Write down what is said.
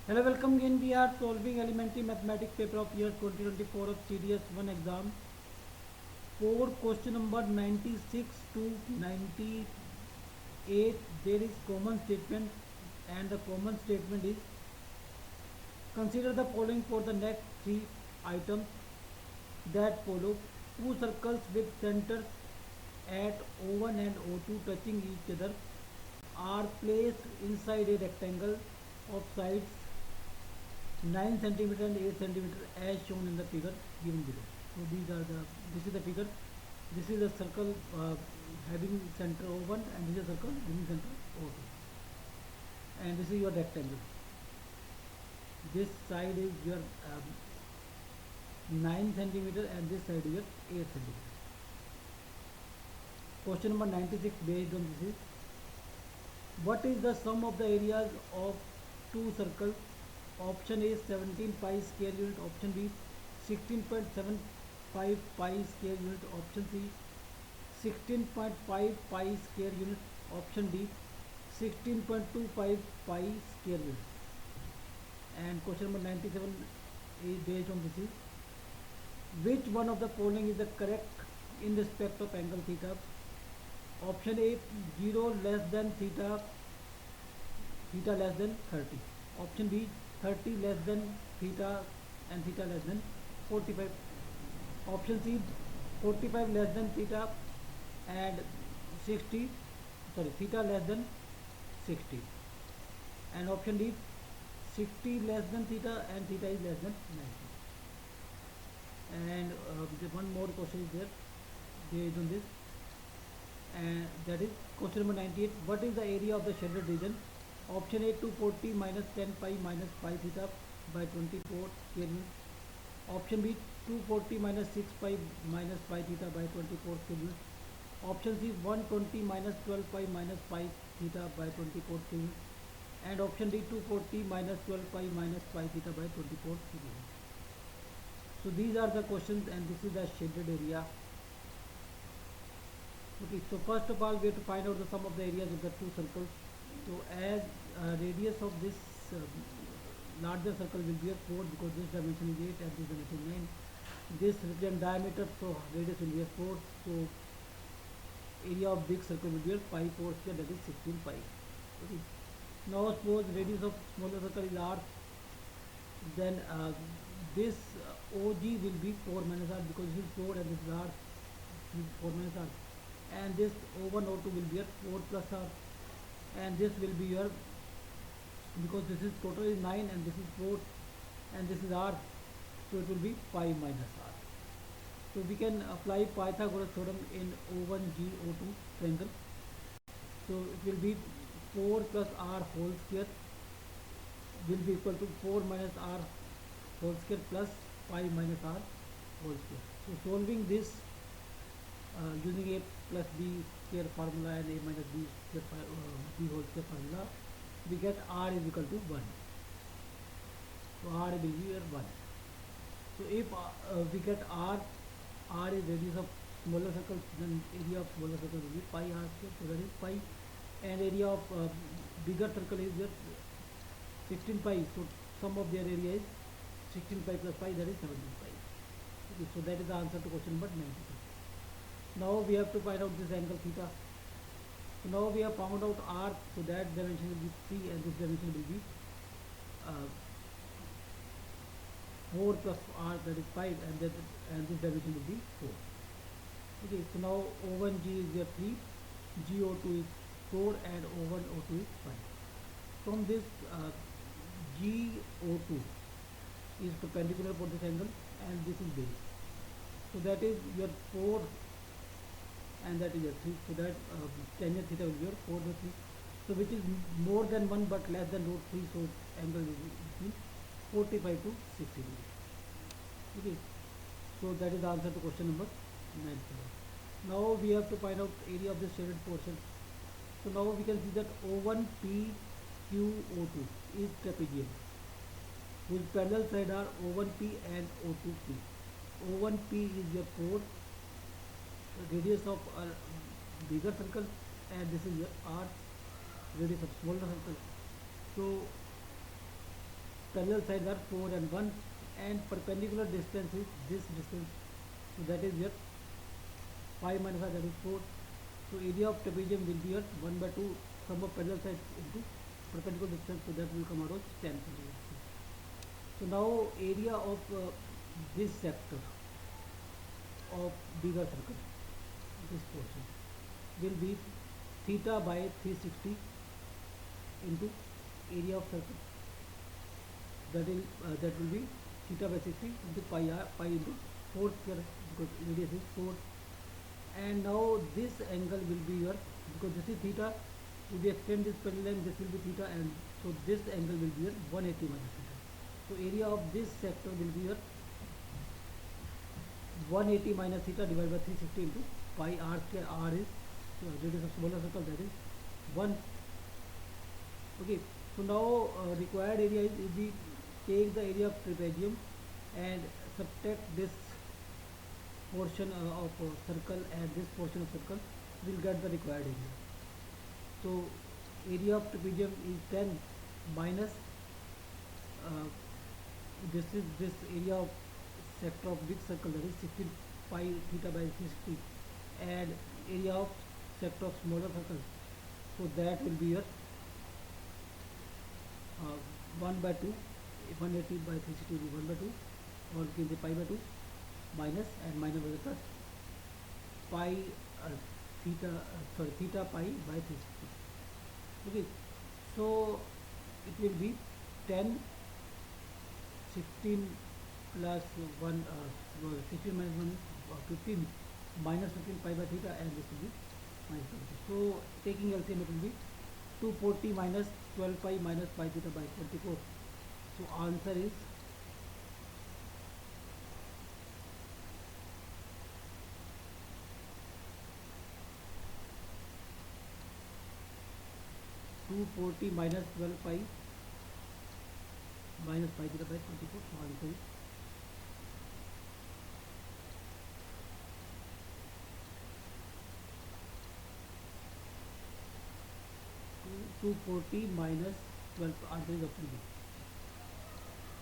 Hello, welcome again. We are solving elementary mathematics paper of year 2024 of CDS 1 exam. For question number 96 to 98, there is common statement, and the common statement is consider the following for the next three items that follow. Two circles with centers at O1 and O2 touching each other are placed inside a rectangle of sides 9 centimeter and 8 centimeter as shown in the figure given below. So this is the figure. This is a circle having center O1, and this is a circle having center O2, and this is your rectangle. This side is your 9 centimeter and this side is your 8 centimeter. Question number 96 based on this is, what is the sum of the areas of two circles? Option A 17 pi square unit, option B 16.75 pi square unit, option C 16.5 pi square unit, option D 16.25 pi square unit. And question number 97 is based on this is, which one of the following is the correct in respect of angle theta? Option A 0 less than theta, theta less than 30. Option B 30 less than theta and theta less than 45. Option C 45 less than theta and 60, sorry, theta less than 60. And option D 60 less than theta and theta is less than 90. And one more question is there based on this, and that is question number 98. What is the area of the shaded region? Option A 240 minus 10 pi minus pi theta by 24 square unit. Option B 240 minus 6 pi minus pi theta by 24 square unit. Option C 120 minus 12 pi minus pi theta by 24 square unit. And option D 240 minus 12 pi minus pi theta by 24 square unit. So these are the questions, and this is the shaded area. Okay, so first of all we have to find out the sum of the areas of the two circles. So as radius of this larger circle will be a 4, because this dimension is 8 and this dimension is 9. This represents diameter, so radius will be a 4. So area of big circle will be a pi 4 square, that is 16 pi. Okay. Now suppose radius of smaller circle is r, then this OG will be 4 minus r, because this is 4 and this is r, this is 4 minus r. And this O1 O2 will be a 4 plus r, and this will be your, because this is total is 9 and this is 4 and this is r, so it will be pi minus r. So we can apply Pythagoras theorem in O1G O2 triangle. So it will be 4 plus r whole square will be equal to 4 minus r whole square plus pi minus r whole square. So solving this using a plus b square formula and a minus b square b whole square formula, we get r is equal to 1. So r will be here 1. So if we get r is radius of smaller circle, then area of smaller circle will be pi r square, so that is pi, and area of bigger circle is just 16 pi, so sum of their area is 16 pi plus pi, that is 17 pi. Okay, so that is the answer to question number 93. Now we have to find out this angle theta. So now we have found out r, so that dimension will be 3 and this dimension will be 4 plus r, that is 5, and this dimension will be 4. Okay, so now O1G is your 3, GO2 is 4, and O1 O2 is 5. From this GO2 is perpendicular for this angle, and this is base. So that is your 4 and that is your 3. So that tangent theta will be your 4 by 3. So which is more than 1 but less than root 3. So angle will be between 45 to 60 degrees. Okay. So that is the answer to question number 97. Now we have to find out area of the shaded portion. So now we can see that O1PQO2 is trapezium, whose parallel side are O1P and O2P. O1P is your 4, radius of a bigger circle, and this is your r, radius of smaller circle. So parallel sides are 4 and 1, and perpendicular distance is this distance, so that is your 5 minus 5, that is 4. So area of trapezium will be your 1 by 2 sum of parallel sides into perpendicular distance, so that will come out as 10 centimeters. So now area of this sector of bigger circle, this portion, will be theta by 360 into area of circle, that will be theta by 60 into pi into 4 square, because radius is 4. And now this angle will be your, because this is theta, if we extend this parallel, this will be theta, and so this angle will be your 180 minus theta. So area of this sector will be your 180 minus theta divided by 360 into pi r square. R is radius of smaller circle, that is 1. Okay, so now required area is, if we take the area of trapezium and subtract this portion of circle and this portion of circle, we'll get the required area. So area of trapezium is 10 minus this area of sector of big circle, that is 16 pi theta by 360, and area of sector of smaller circle, so that will be your 1 by 2, 180 by 360 will be 1 by 2, or you can say pi by 2, minus and minus by the plus pi theta pi by 360. Okay, so it will be 10, 16 plus 1, 16 minus 1 is 15, minus 15 pi by theta, and this will be minus 20. So taking LCM, it will be 240 minus 12 pi minus pi theta by 24. So answer is 240 minus 12 pi minus pi theta by 24. So answer is 240 minus 12. Answer is option B.